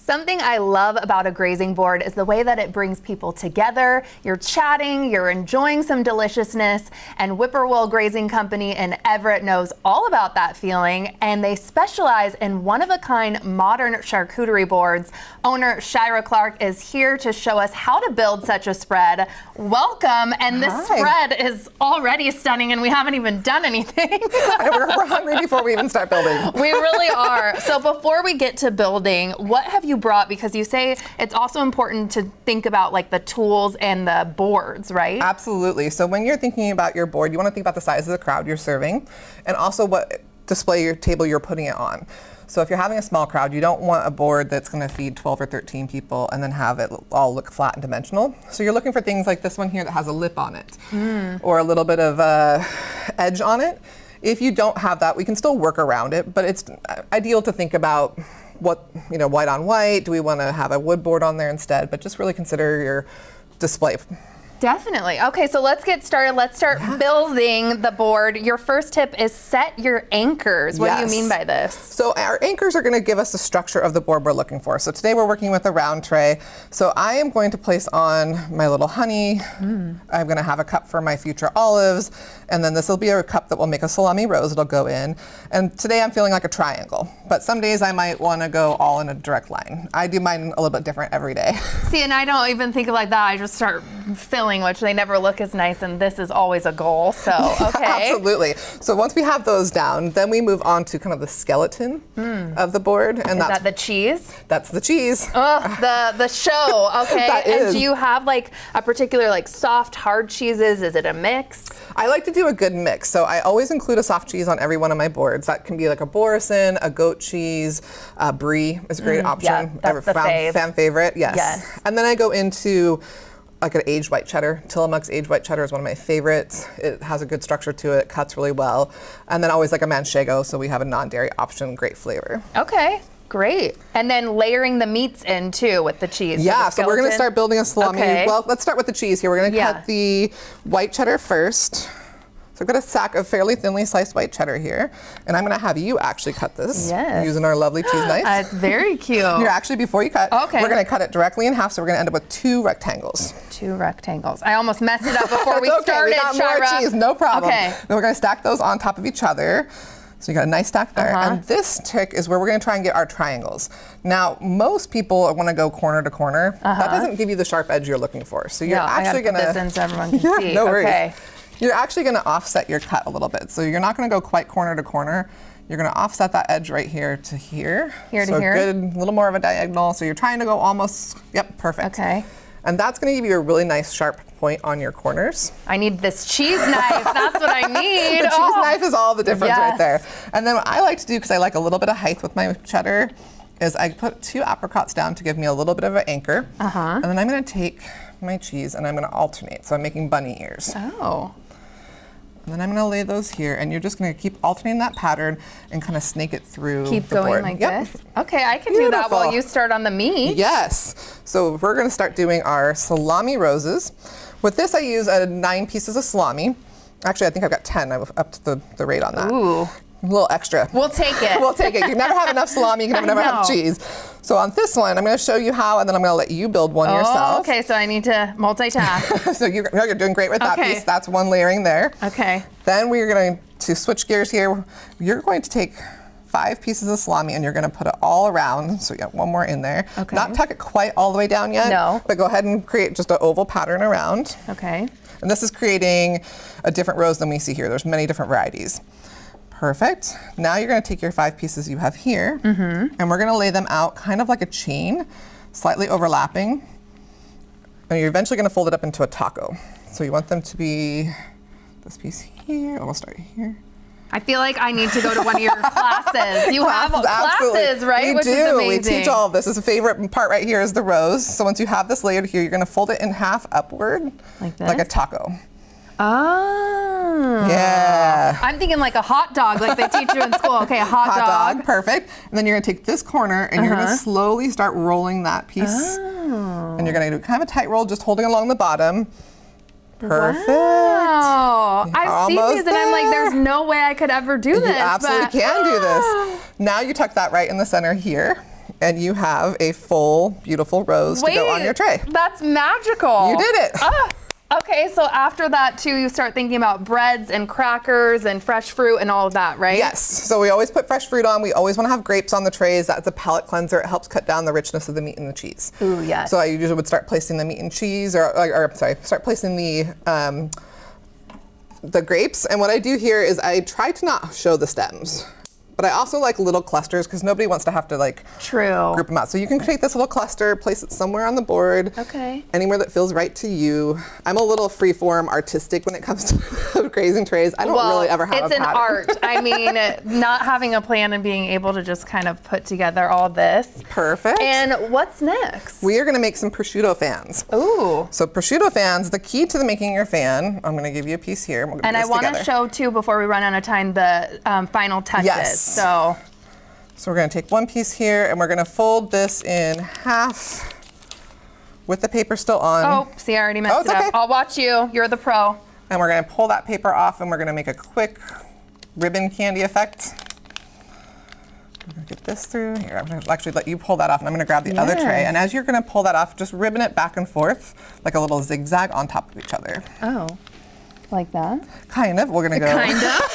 Something I love about a grazing board is the way that it brings people together. You're chatting, you're enjoying some deliciousness, and Whippoorwill Grazing Company in Everett knows all about that feeling, and they specialize in one-of-a-kind modern charcuterie boards. Owner Shirah Clark is here to show us how to build such a spread. Welcome, and this spread is already stunning, and we haven't even done anything. We're hungry before we even start building. We really are. So before we get to building, what have you brought? Because you say it's also important to think about like the tools and the boards, right? Absolutely. So when you're thinking about your board, you want to think about the size of the crowd you're serving and also what display your table you're putting it on. So if you're having a small crowd, you don't want a board that's going to feed 12 or 13 people and then have it all look flat and dimensional. So you're looking for things like this one here that has a lip on it or a little bit of edge on it. If you don't have that, we can still work around it, but it's ideal to think about what, white on white. Do we want to have a wood board on there instead? But just really consider your display. Definitely. Okay, so let's get started. Let's start building the board. Your first tip is set your anchors. What do you mean by this? So our anchors are going to give us the structure of the board we're looking for. So today we're working with a round tray. So I am going to place on my little honey. I'm going to have a cup for my future olives. And then this will be a cup that will make a salami rose. It'll go in. And today I'm feeling like a triangle. But some days I might want to go all in a direct line. I do mine a little bit different every day. See, and I don't even think of like that. I just start filling, which they never look as nice, and this is always a goal, so okay. Absolutely. So once we have those down, then we move on to kind of the skeleton of the board. And is that the cheese? That's the cheese. Oh, the show, okay. That and is. Do you have like a particular like soft, hard cheeses? Is it a mix? I like to do a good mix, so I always include a soft cheese on every one of my boards. That can be like a Boursin, a goat cheese, brie is a great option. Yeah, that's the fan favorite, yes. And then I go into like an aged white cheddar. Tillamook's aged white cheddar is one of my favorites. It has a good structure to it, cuts really well. And then always like a manchego, so we have a non-dairy option, great flavor. Okay. Great. And then layering the meats in too with the cheese. Yeah, so we're going to start building a salami. Okay. Well, let's start with the cheese here. We're going to cut the white cheddar first. So I've got a sack of fairly thinly sliced white cheddar here, and I'm going to have you actually cut this using our lovely cheese knife. It's very cute. You're actually, before you cut, we're going to cut it directly in half, so we're going to end up with 2 rectangles. 2 rectangles. I almost messed it up before we started, we got Shirah. more cheese, no problem. Okay. Then we're going to stack those on top of each other. So you got a nice stack there. And this trick is where we're going to try and get our triangles. Now, most people want to go corner to corner. That doesn't give you the sharp edge you're looking for. So you're actually going to put this in so everyone can see. No worries. Okay. You're actually going to offset your cut a little bit. So you're not going to go quite corner to corner. You're going to offset that edge right here to here. Here to here. So good, a little more of a diagonal. So you're trying to go almost, perfect. Okay. And that's going to give you a really nice sharp point on your corners. I need this cheese knife. That's what I need. The cheese knife is all the difference right there. And then what I like to do, because I like a little bit of height with my cheddar, is I put 2 apricots down to give me a little bit of an anchor. And then I'm going to take my cheese and I'm going to alternate. So I'm making bunny ears. Oh. And then I'm going to lay those here, and you're just going to keep alternating that pattern and kind of snake it through the board. Keep going like this? Okay, I can do that while you start on the meat. Yes. So we're going to start doing our salami roses. With this, I use 9 pieces of salami. Actually, I think I've got 10. I've upped the rate on that. Ooh. A little extra. We'll take it. We'll take it. You never have enough salami, you can never have cheese. So on this one, I'm going to show you how, and then I'm going to let you build one yourself. Okay, so I need to multitask. So you're doing great with that piece. That's one layering there. Okay. Then we're going to switch gears here. You're going to take 5 pieces of salami and you're going to put it all around. So you got one more in there. Okay. Not tuck it quite all the way down yet. No. But go ahead and create just an oval pattern around. Okay. And this is creating a different rose than we see here. There's many different varieties. Perfect. Now you're going to take your 5 pieces you have here, and we're going to lay them out kind of like a chain, slightly overlapping. And you're eventually going to fold it up into a taco. So you want them to be this piece here. We'll start here. I feel like I need to go to one of your classes. You have classes, absolutely. right? We do. We amazing. teach all of this. This is a favorite part right here is the rose. So once you have this layered here, you're going to fold it in half upward, like this? like a taco. Oh. Yeah. I'm thinking like a hot dog, like they teach you in school. Okay, a hot dog. Perfect. And then you're going to take this corner and you're going to slowly start rolling that piece. And you're going to do kind of a tight roll, just holding along the bottom. Perfect. Wow. I've seen these and I'm like, there's no way I could ever do this. You absolutely can do this. Now you tuck that right in the center here. and you have a full, beautiful rose to go on your tray. That's magical. You did it. Okay, so after that too, you start thinking about breads and crackers and fresh fruit and all of that, right? Yes, so we always put fresh fruit on. We always want to have grapes on the trays. That's a palate cleanser. It helps cut down the richness of the meat and the cheese. Ooh, yes. So I usually would start placing the meat and cheese, start placing the grapes. And what I do here is I try to not show the stems. But I also like little clusters because nobody wants to have to group them out. So you can create this little cluster, place it somewhere on the board. Okay. Anywhere that feels right to you. I'm a little freeform artistic when it comes to grazing trays. I don't really ever have a pattern. It's an art. I mean, not having a plan and being able to just kind of put together all this. Perfect. And what's next? We are going to make some prosciutto fans. Ooh. So prosciutto fans, the key to making your fan, I'm going to give you a piece here. And I want to show too, before we run out of time, the final touches. Yes. So we're going to take one piece here and we're going to fold this in half with the paper still on. Oh, see, I already messed it up. Okay. I'll watch you. You're the pro. And we're going to pull that paper off and we're going to make a quick ribbon candy effect. I'm going to get this through. Here, I'm going to actually let you pull that off and I'm going to grab the other tray. And as you're going to pull that off, just ribbon it back and forth like a little zigzag on top of each other. Oh, like that? Kind of. We're going to go. Kind of.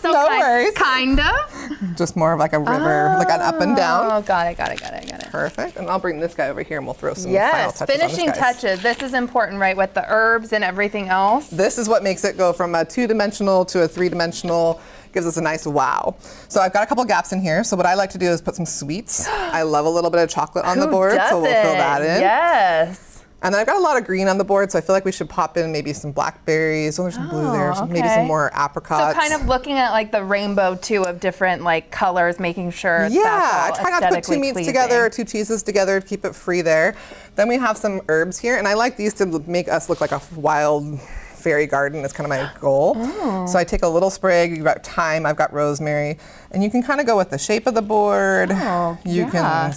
So no worries. Kind of. Just more of like a river, like an up and down. Oh, got it. Perfect. And I'll bring this guy over here and we'll throw some final touches finishing on this, guys. touches. This is important, right, with the herbs and everything else? This is what makes it go from a 2-dimensional to a 3-dimensional. Gives us a nice wow. So I've got a couple gaps in here. So what I like to do is put some sweets. I love a little bit of chocolate on the board, so we'll fill that in. Yes. And then I've got a lot of green on the board, so I feel like we should pop in maybe some blackberries. Oh, there's some blue there. Maybe some more apricots. So kind of looking at like the rainbow too of different like colors, making sure yeah, that's all I try not to put two meats pleasing. together or two cheeses together to keep it free there. Then we have some herbs here, and I like these to make us look like a wild fairy garden. Is kind of my goal. Oh. So I take a little sprig. You've got thyme. I've got rosemary, and you can kind of go with the shape of the board. Oh, you can.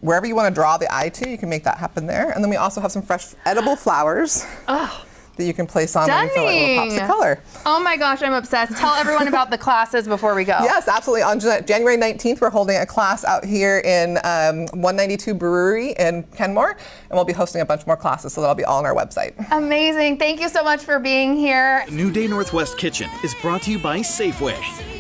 Wherever you want to draw the eye to, you can make that happen there. And then we also have some fresh edible flowers that you can place on and fill it with little pops of color. Oh my gosh, I'm obsessed. Tell everyone about the classes before we go. Yes, absolutely. On January 19th, we're holding a class out here in 192 Brewery in Kenmore, and we'll be hosting a bunch more classes, so that'll be all on our website. Amazing. Thank you so much for being here. New Day Northwest Kitchen is brought to you by Safeway.